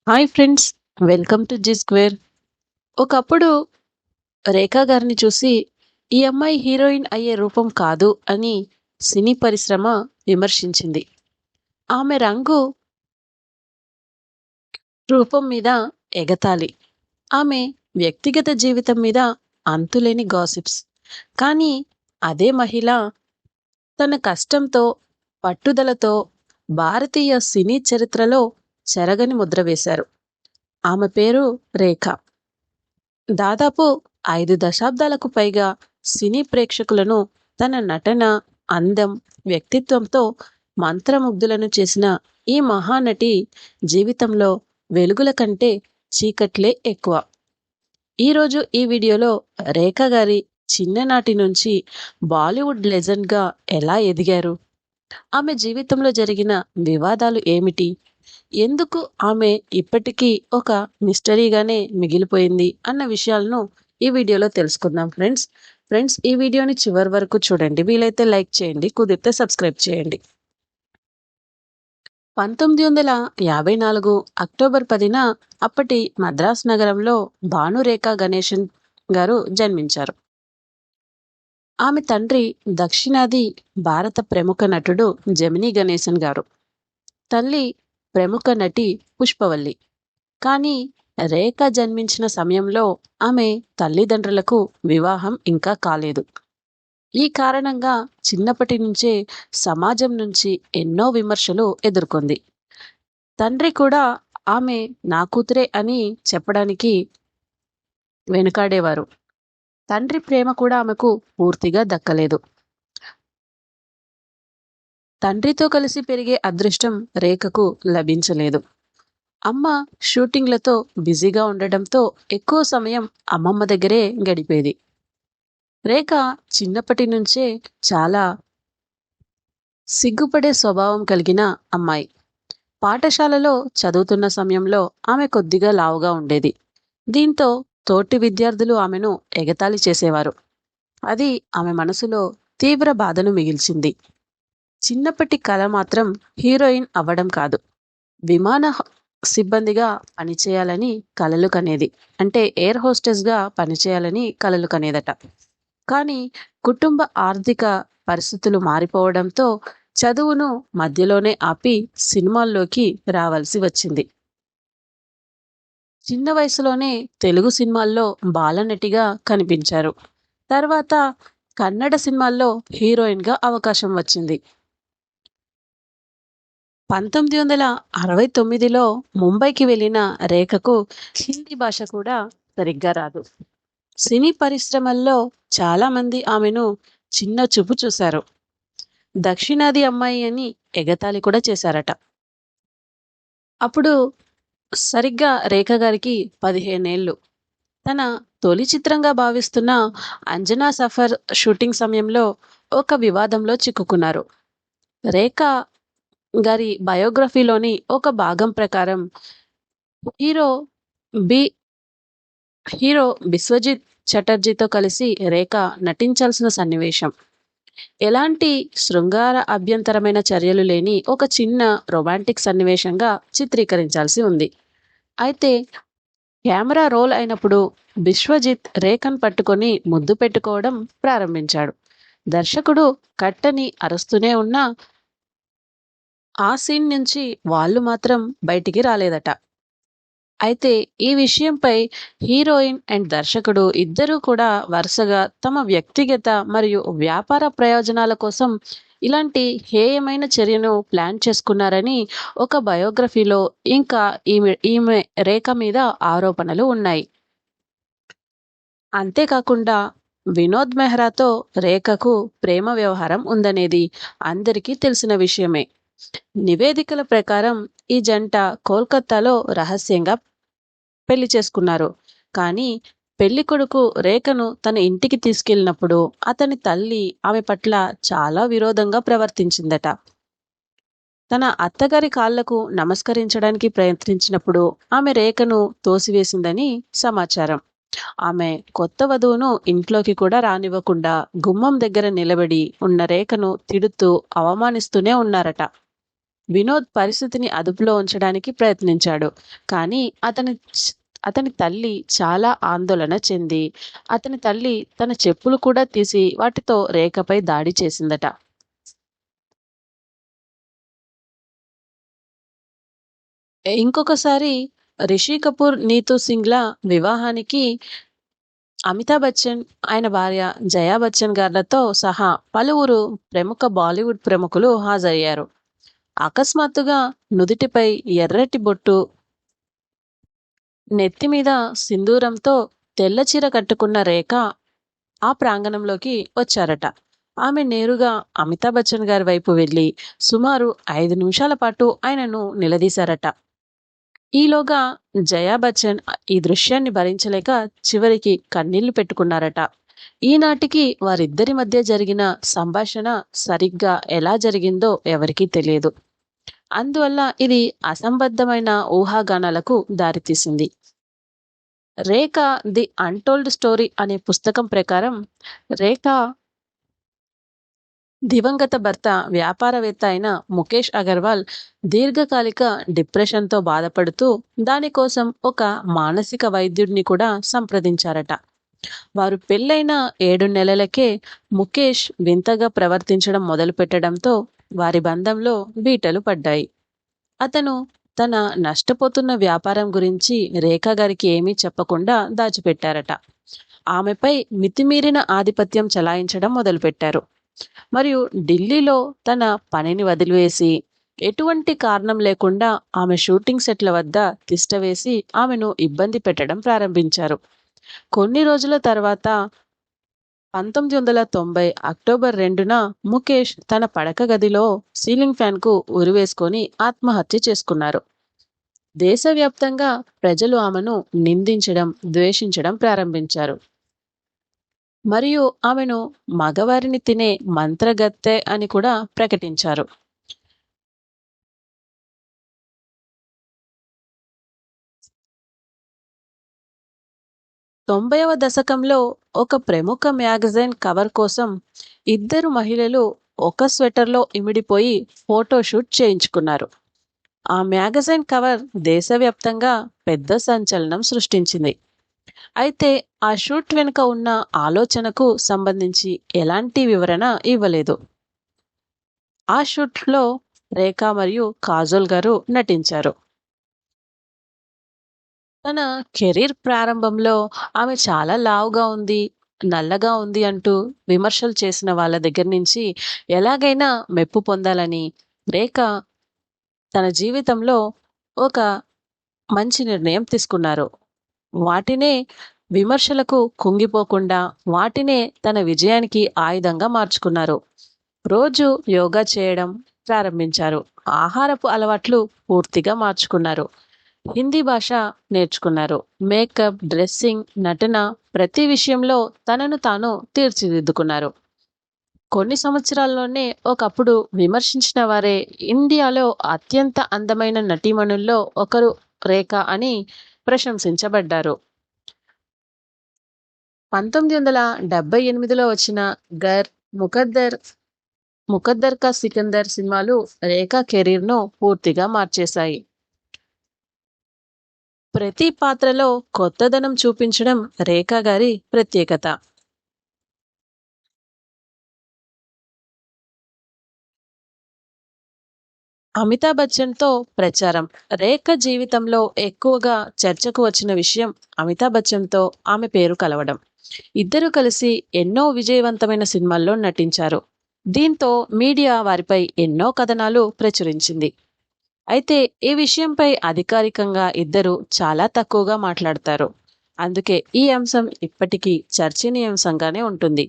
Hi friends, welcome to Zee square. ఒకప్పుడు రేఖా గారిని చూసి ఈ అమ్మాయి హీరోయిన్ అయ్యే రూపం కాదు అని సినీ పరిశ్రమ విమర్శించింది. ఆమె రంగు, రూపం మీద ఎగతాళి, ఆమె వ్యక్తిగత జీవితం మీద అంతులేని గాసిప్స్. కానీ అదే మహిళ తన కష్టంతో, పట్టుదలతో భారతీయ సినీ చరిత్రలో చెరగని ముద్ర వేశారు. ఆమె పేరు రేఖ. దాదాపు 5 దశాబ్దాలకు పైగా సినీ ప్రేక్షకులను తన నటన, అందం, వ్యక్తిత్వంతో మంత్రముగ్ధులను చేసిన ఈ మహానటి జీవితంలో వెలుగుల కంటే చీకట్లే ఎక్కువ. ఈరోజు ఈ వీడియోలో రేఖ గారి చిన్ననాటి నుంచి బాలీవుడ్ లెజెండ్గా ఎలా ఎదిగారు, ఆమె జీవితంలో జరిగిన వివాదాలు ఏమిటి, ఎందుకు ఆమె ఇప్పటికీ ఒక మిస్టరీగానే మిగిలిపోయింది అన్న విషయాలను ఈ వీడియోలో తెలుసుకుందాం ఫ్రెండ్స్ ఈ వీడియోని చివరి వరకు చూడండి. వీలైతే లైక్ చేయండి, కుదిరితే సబ్స్క్రైబ్ చేయండి. 1954 అక్టోబర్ 10న అప్పటి మద్రాస్ నగరంలో భానురేఖ గణేశన్ గారు జన్మించారు. ఆమె తండ్రి దక్షిణాది భారత ప్రముఖ నటుడు జమినీ గణేశన్ గారు, తల్లి ప్రముఖ నటి పుష్పవల్లి. కానీ రేఖ జన్మించిన సమయంలో ఆమె తల్లిదండ్రులకు వివాహం ఇంకా కాలేదు. ఈ కారణంగా చిన్నప్పటి నుంచే సమాజం నుంచి ఎన్నో విమర్శలు ఎదుర్కొంది. తండ్రి కూడా ఆమె నా కూతురే అని చెప్పడానికి వెనుకాడేవారు. తండ్రి ప్రేమ కూడా ఆమెకు పూర్తిగా దక్కలేదు. తండ్రితో కలిసి పెరిగే అదృష్టం రేఖకు లభించలేదు. అమ్మ షూటింగ్లతో బిజీగా ఉండడంతో ఎక్కువ సమయం అమ్మమ్మ దగ్గరే గడిపేది. రేఖ చిన్నప్పటి నుంచే చాలా సిగ్గుపడే స్వభావం కలిగిన అమ్మాయి. పాఠశాలలో చదువుతున్న సమయంలో ఆమె కొద్దిగా లావుగా ఉండేది. దీంతో తోటి విద్యార్థులు ఆమెను ఎగతాళి చేసేవారు. అది ఆమె మనసులో తీవ్ర బాధను మిగిల్చింది. చిన్నప్పటి కల మాత్రం హీరోయిన్ అవ్వడం కాదు, విమాన సిబ్బందిగా పనిచేయాలని కలలు కనేది. అంటే ఎయిర్ హోస్టెస్గా పనిచేయాలని కలలు కనేదట. కానీ కుటుంబ ఆర్థిక పరిస్థితులు మారిపోవడంతో చదువును మధ్యలోనే ఆపి సినిమాల్లోకి రావాల్సి వచ్చింది. చిన్న వయసులోనే తెలుగు సినిమాల్లో బాలనటిగా కనిపించారు. తర్వాత కన్నడ సినిమాల్లో హీరోయిన్గా అవకాశం వచ్చింది. 1969లో ముంబైకి వెళ్ళిన రేఖకు హిందీ భాష కూడా సరిగ్గా రాదు. సినీ పరిశ్రమల్లో చాలామంది ఆమెను చిన్న చూపు చూశారు. దక్షిణాది అమ్మాయి అని ఎగతాళి కూడా చేశారట. అప్పుడు సరిగ్గా రేఖ గారికి 15 ఏళ్ళు. తన తొలి చిత్రంగా భావిస్తున్న అంజనా సఫర్ షూటింగ్ సమయంలో ఒక వివాదంలో చిక్కుకున్నారు. రేఖ గారి బయోగ్రఫీలోని ఒక భాగం ప్రకారం హీరో బి హీరో బిశ్వజిత్ చటర్జీతో కలిసి రేఖ నటించాల్సిన సన్నివేశం. ఎలాంటి శృంగార అభ్యంతరమైన చర్యలు లేని ఒక చిన్న రొమాంటిక్ సన్నివేశంగా చిత్రీకరించాల్సి ఉంది. అయితే కెమెరా రోల్ అయినప్పుడు బిశ్వజిత్ రేఖను పట్టుకొని ముద్దు పెట్టుకోవడం ప్రారంభించాడు. దర్శకుడు కట్టని అరుస్తూనే ఉన్నా ఆ సీన్ నుంచి వాళ్ళు మాత్రం బయటికి రాలేదట. అయితే ఈ విషయంపై హీరోయిన్ అండ్ దర్శకుడు ఇద్దరూ కూడా వరుసగా తమ వ్యక్తిగత మరియు వ్యాపార ప్రయోజనాల కోసం ఇలాంటి హేయమైన చర్యను ప్లాన్ చేసుకున్నారని ఒక బయోగ్రఫీలో, ఇంకా ఈమె రేఖ మీద ఆరోపణలు ఉన్నాయి. అంతేకాకుండా వినోద్ మెహ్రాతో రేఖకు ప్రేమ వ్యవహారం ఉందనేది అందరికీ తెలిసిన విషయమే. నివేదికల ప్రకారం ఈ జంట కోల్కతాలో రహస్యంగా పెళ్లి చేసుకున్నారు. కానీ పెళ్లి కొడుకు రేఖను తన ఇంటికి తీసుకెళ్ళినప్పుడు అతని తల్లి ఆమె పట్ల చాలా విరోధంగా ప్రవర్తించిందట. తన అత్తగారి కాళ్లకు నమస్కరించడానికి ప్రయత్నించినప్పుడు ఆమె రేఖను తోసివేసిందని సమాచారం. ఆమె కొత్త వధువును ఇంట్లోకి కూడా రానివ్వకుండా గుమ్మం దగ్గర నిలబడి ఉన్న రేఖను తిడుతూ అవమానిస్తూనే ఉన్నారట. వినోద్ పరిస్థితిని అదుపులో ఉంచడానికి ప్రయత్నించాడు. కానీ అతని తల్లి చాలా ఆందోళన చెంది, అతని తల్లి తన చెప్పులు కూడా తీసి వాటితో రేఖపై దాడి చేసిందట. ఇంకొకసారి రిషి కపూర్, నీతూ సింగ్‌ల వివాహానికి అమితాబ్ బచ్చన్, ఆయన భార్య జయా బచ్చన్ గార్లతో సహా పలువురు ప్రముఖ బాలీవుడ్ ప్రముఖులు హాజరయ్యారు. అకస్మాత్తుగా నుదిటిపై ఎర్రటి బొట్టు, నెత్తి మీద సింధూరంతో తెల్ల చీర కట్టుకున్న రేఖ ఆ ప్రాంగణంలోకి వచ్చారట. ఆమె నేరుగా అమితాబ్ బచ్చన్ గారి వైపు వెళ్ళి సుమారు 5 నిమిషాల పాటు ఆయనను నిలదీశారట. ఈలోగా జయా బచ్చన్ ఈ దృశ్యాన్ని భరించలేక చివరికి కన్నీళ్లు పెట్టుకున్నారట. ఈనాటికి వారిద్దరి మధ్య జరిగిన సంభాషణ సరిగ్గా ఎలా జరిగిందో ఎవరికీ తెలియదు. అందువల్ల ఇది అసంబద్ధమైన ఊహాగానాలకు దారితీసింది. రేఖ ది అన్‌టోల్డ్ స్టోరీ అనే పుస్తకం ప్రకారం రేఖ దివంగత భర్త వ్యాపారవేత్త అయిన ముఖేష్ అగర్వాల్ దీర్ఘకాలిక డిప్రెషన్‌తో బాధపడుతూ దానికోసం ఒక మానసిక వైద్యుడిని కూడా సంప్రదించారట. వారు పెళ్లైన 7 నెలలకే ముఖేష్ వింతగా ప్రవర్తించడం మొదలుపెట్టడంతో వారి బంధంలో బీటలు పడ్డాయి. అతను తన నష్టపోతున్న వ్యాపారం గురించి రేఖ గారికి ఏమీ చెప్పకుండా దాచిపెట్టారట. ఆమెపై మితిమీరిన ఆధిపత్యం చలాయించడం మొదలుపెట్టారు. మరియు ఢిల్లీలో తన పనిని వదిలివేసి ఎటువంటి కారణం లేకుండా ఆమె షూటింగ్ సెట్ల వద్ద తిష్టవేసి ఆమెను ఇబ్బంది పెట్టడం ప్రారంభించారు. కొన్ని రోజుల తర్వాత 1990 అక్టోబర్ 2న ముఖేష్ తన పడక గదిలో సీలింగ్ ఫ్యాన్కు ఉరివేసుకొని ఆత్మహత్య చేసుకున్నారు. దేశవ్యాప్తంగా ప్రజలు ఆమెను నిందించడం, ద్వేషించడం ప్రారంభించారు. మరియు ఆమెను మగవారిని తినే మంత్రగత్తె అని కూడా ప్రకటించారు. 90వ దశకంలో ఒక ప్రముఖ మ్యాగజైన్ కవర్ కోసం ఇద్దరు మహిళలు ఒక స్వెటర్లో ఇమిడిపోయి ఫోటోషూట్ చేయించుకున్నారు. ఆ మ్యాగజైన్ కవర్ దేశవ్యాప్తంగా పెద్ద సంచలనం సృష్టించింది. అయితే ఆ షూట్ వెనుక ఉన్న ఆలోచనకు సంబంధించి ఎలాంటి వివరణ ఇవ్వలేదు. ఆ షూట్లో రేఖ మరియు కాజోల్ గారు నటించారు. తన కెరీర్ ప్రారంభంలో ఆమె చాలా లావుగా ఉంది, నల్లగా ఉంది అంటూ విమర్శలు చేసిన వాళ్ళ దగ్గర నుంచి ఎలాగైనా మెప్పు పొందాలని రేఖ తన జీవితంలో ఒక మంచి నిర్ణయం తీసుకున్నారు. వాటినే విమర్శలకు కుంగిపోకుండా వాటినే తన విజయానికి ఆయుధంగా మార్చుకున్నారు. రోజు యోగా చేయడం ప్రారంభించారు. ఆహారపు అలవాట్లు పూర్తిగా మార్చుకున్నారు. హిందీ భాష నేర్చుకున్నారు. మేకప్, డ్రెస్సింగ్, నటన ప్రతి విషయంలో తనను తాను తీర్చిదిద్దుకున్నారు. కొన్ని సంవత్సరాల్లోనే ఒకప్పుడు విమర్శించిన వారే ఇండియాలో అత్యంత అందమైన నటీమణుల్లో ఒకరు రేఖ అని ప్రశంసించబడ్డారు. 1978లో వచ్చిన గర్, ముకద్దర్ కా సికందర్ సినిమాలు రేఖ కెరీర్ను పూర్తిగా మార్చేశాయి. ప్రతి పాత్రలో కొత్తదనం చూపించడం రేఖ గారి ప్రత్యేకత. అమితాబ్ బచ్చన్తో ప్రచారం. రేఖ జీవితంలో ఎక్కువగా చర్చకు వచ్చిన విషయం అమితాబ్ బచ్చన్తో ఆమె పేరు కలవడం. ఇద్దరూ కలిసి ఎన్నో విజయవంతమైన సినిమాల్లో నటించారు. దీంతో మీడియా వారిపై ఎన్నో కథనాలు ప్రచురించింది. అయితే ఈ విషయంపై అధికారికంగా ఇద్దరు చాలా తక్కువగా మాట్లాడతారు. అందుకే ఈ అంశం ఇప్పటికీ చర్చనీయాంశంగానే ఉంటుంది.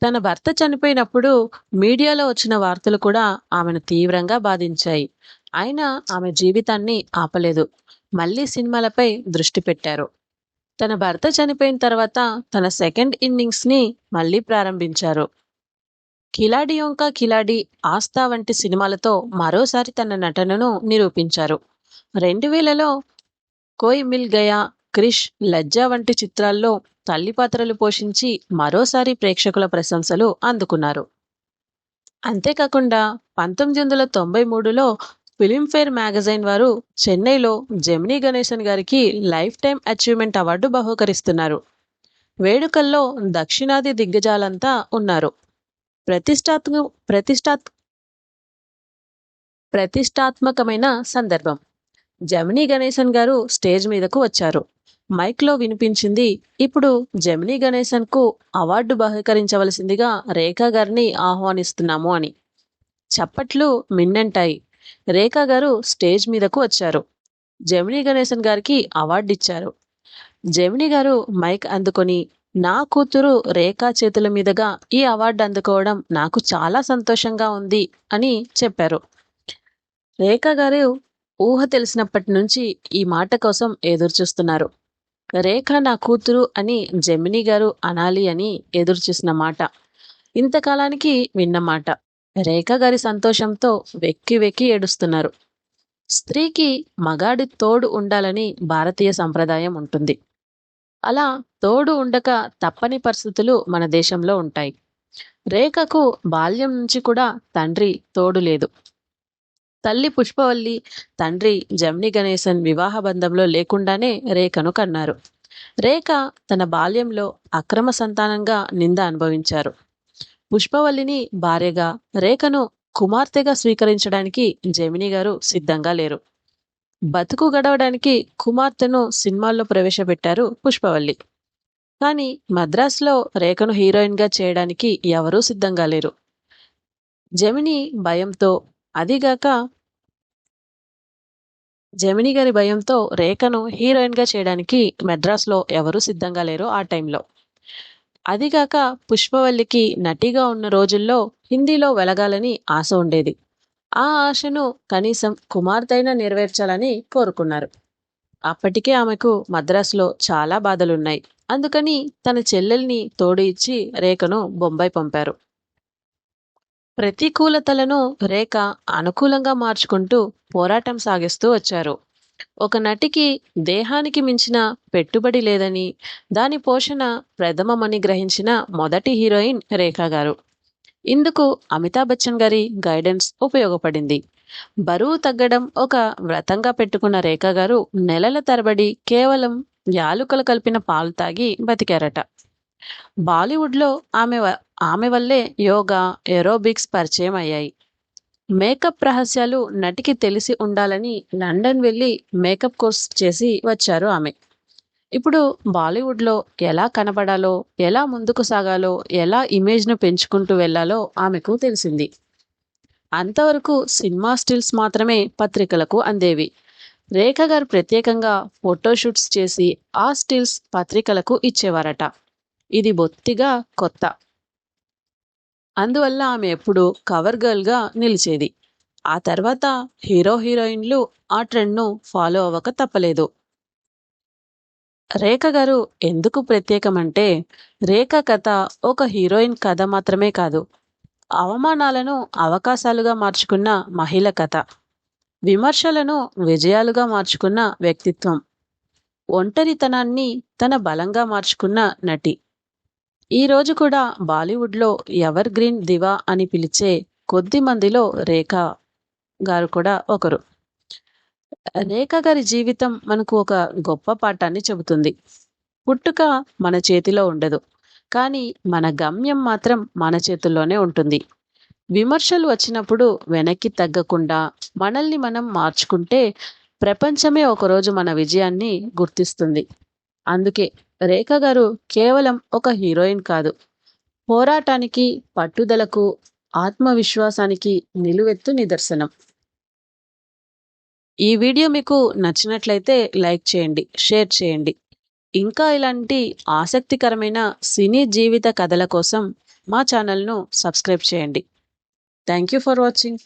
తన భర్త చనిపోయినప్పుడు మీడియాలో వచ్చిన వార్తలు కూడా ఆమెను తీవ్రంగా బాధించాయి. అయినా ఆమె జీవితాన్ని ఆపలేదు. మళ్ళీ సినిమాలపై దృష్టి పెట్టారు. తన భర్త చనిపోయిన తర్వాత తన సెకండ్ ఇన్నింగ్స్ని మళ్ళీ ప్రారంభించారు. కిలాడియోం కా కిలాడి, ఆస్థా వంటి సినిమాలతో మరోసారి తన నటనను నిరూపించారు. 2000లో కోయ్ మిల్ గయా, క్రిష్, లజ్జా వంటి చిత్రాల్లో తల్లి పాత్రలు పోషించి మరోసారి ప్రేక్షకుల ప్రశంసలు అందుకున్నారు. అంతేకాకుండా 1993లో ఫిలింఫేర్ మ్యాగజైన్ వారు చెన్నైలో జెమినీ గణేశన్ గారికి లైఫ్ టైం అచీవ్మెంట్ అవార్డు బహూకరిస్తున్నారు. వేడుకల్లో దక్షిణాది దిగ్గజాలంతా ఉన్నారు. ప్రతిష్టాత్మ ప్రతిష్టాత్ ప్రతిష్టాత్మకమైన సందర్భం. జెమినీ గణేశన్ గారు స్టేజ్ మీదకు వచ్చారు. మైక్లో వినిపించింది, ఇప్పుడు జెమినీ గణేశన్కు అవార్డు బహుకరించవలసిందిగా రేఖా గారిని ఆహ్వానిస్తున్నాము అని. చప్పట్లు మిన్నంటాయి. రేఖా గారు స్టేజ్ మీదకు వచ్చారు. జెమినీ గణేశన్ గారికి అవార్డు ఇచ్చారు. జెమినీ గారు మైక్ అందుకొని, నా కూతురు రేఖా చేతుల మీదుగా ఈ అవార్డు అందుకోవడం నాకు చాలా సంతోషంగా ఉంది అని చెప్పారు. రేఖా గారు ఊహ తెలిసినప్పటి నుంచి ఈ మాట కోసం ఎదురుచూస్తున్నారు. రేఖ నా కూతురు అని జెమినీ గారు అనాలి అని ఎదురుచూసిన మాట. ఇంతకాలానికి విన్న మాట. రేఖ గారి సంతోషంతో వెక్కి వెక్కి ఏడుస్తున్నారు. స్త్రీకి మగాడి తోడు ఉండాలని భారతీయ సంప్రదాయం ఉంటుంది. అలా తోడు ఉండక తప్పని పరిస్థితులు మన దేశంలో ఉంటాయి. రేఖకు బాల్యం నుంచి కూడా తండ్రి తోడు లేదు. తల్లి పుష్పవల్లి, తండ్రి జెమినీ గణేశన్ వివాహ బంధంలో లేకుండానే రేఖను కన్నారు. రేఖ తన బాల్యంలో అక్రమ సంతానంగా నింద అనుభవించారు. పుష్పవల్లిని భార్యగా, రేఖను కుమార్తెగా స్వీకరించడానికి జెమినీ గారు సిద్ధంగా లేరు. బతుకు గడవడానికి కుమార్తెను సినిమాల్లో ప్రవేశపెట్టారు పుష్పవల్లి. కానీ మద్రాసులో రేఖను హీరోయిన్గా చేయడానికి ఎవరూ సిద్ధంగా లేరు. జెమినీ భయంతో, అదిగాక జెమినీ గారి భయంతో రేఖను హీరోయిన్గా చేయడానికి మెడ్రాస్లో ఎవరూ సిద్ధంగా లేరు ఆ టైంలో. అదిగాక పుష్పవల్లికి నటిగా ఉన్న రోజుల్లో హిందీలో వెలగాలని ఆశ ఉండేది. ఆ ఆశను కనీసం కుమార్తెైనా నెరవేర్చాలని కోరుకున్నారు. అప్పటికే ఆమెకు మద్రాసులో చాలా బాధలున్నాయి. అందుకని తన చెల్లెల్ని తోడు ఇచ్చి రేఖను బొంబాయి పంపారు. ప్రతికూలతలను రేఖ అనుకూలంగా మార్చుకుంటూ పోరాటం సాగిస్తూ వచ్చారు. ఒక నటికి దేహానికి మించిన పెట్టుబడి లేదని, దాని పోషణ ప్రథమమని గ్రహించిన మొదటి హీరోయిన్ రేఖా గారు. ఇందుకు అమితాబ్ బచ్చన్ గారి గైడెన్స్ ఉపయోగపడింది. బరువు తగ్గడం ఒక వ్రతంగా పెట్టుకున్న రేఖా గారు నెలల తరబడి కేవలం యాలుకలు కలిపిన పాలు తాగి బతికారట. బాలీవుడ్లో ఆమె వల్లే యోగా, ఏరోబిక్స్ పరిచయం అయ్యాయి. మేకప్ రహస్యాలు నటికి తెలిసి ఉండాలని లండన్ వెళ్ళి మేకప్ కోర్స్ చేసి వచ్చారు ఆమె. ఇప్పుడు బాలీవుడ్లో ఎలా కనబడాలో, ఎలా ముందుకు సాగాలో, ఎలా ఇమేజ్ను పెంచుకుంటూ వెళ్లాలో ఆమెకు తెలిసింది. అంతవరకు సినిమా స్టిల్స్ మాత్రమే పత్రికలకు అందేవి. రేఖ గారు ప్రత్యేకంగా ఫోటోషూట్స్ చేసి ఆ స్టిల్స్ పత్రికలకు ఇచ్చేవారట. ఇది బొత్తిగా కొత్త. అందువల్ల ఆమె ఎప్పుడూ కవర్ గర్ల్గా నిలిచేది. ఆ తర్వాత హీరోయిన్లు ఆ ట్రెండ్ను ఫాలో అవ్వక తప్పలేదు. రేఖ గారు ఎందుకు ప్రత్యేకమంటే, రేఖ కథ ఒక హీరోయిన్ కథ మాత్రమే కాదు, అవమానాలను అవకాశాలుగా మార్చుకున్న మహిళ కథ, విమర్శలను విజయాలుగా మార్చుకున్న వ్యక్తిత్వం, ఒంటరితనాన్ని తన బలంగా మార్చుకున్న నటి. ఈరోజు కూడా బాలీవుడ్లో ఎవర్ గ్రీన్ దివా అని పిలిచే కొద్ది మందిలో రేఖ గారు కూడా ఒకరు. రేఖ గారి జీవితం మనకు ఒక గొప్ప పాఠాన్ని చెబుతుంది. పుట్టుక మన చేతిలో ఉండదు, కానీ మన గమ్యం మాత్రం మన చేతుల్లోనే ఉంటుంది. విమర్శలు వచ్చినప్పుడు వెనక్కి తగ్గకుండా మనల్ని మనం మార్చుకుంటే ప్రపంచమే ఒకరోజు మన విజయాన్ని గుర్తిస్తుంది. అందుకే రేఖ గారు కేవలం ఒక హీరోయిన్ కాదు, పోరాటానికి, పట్టుదలకు, ఆత్మవిశ్వాసానికి నిలువెత్తు నిదర్శనం. ఈ వీడియో మీకు నచ్చినట్లయితే లైక్ చేయండి, షేర్ చేయండి. ఇంకా ఇలాంటి ఆసక్తికరమైన సినీ జీవిత కథల కోసం మా ఛానల్ను సబ్స్క్రైబ్ చేయండి. Thank you for watching.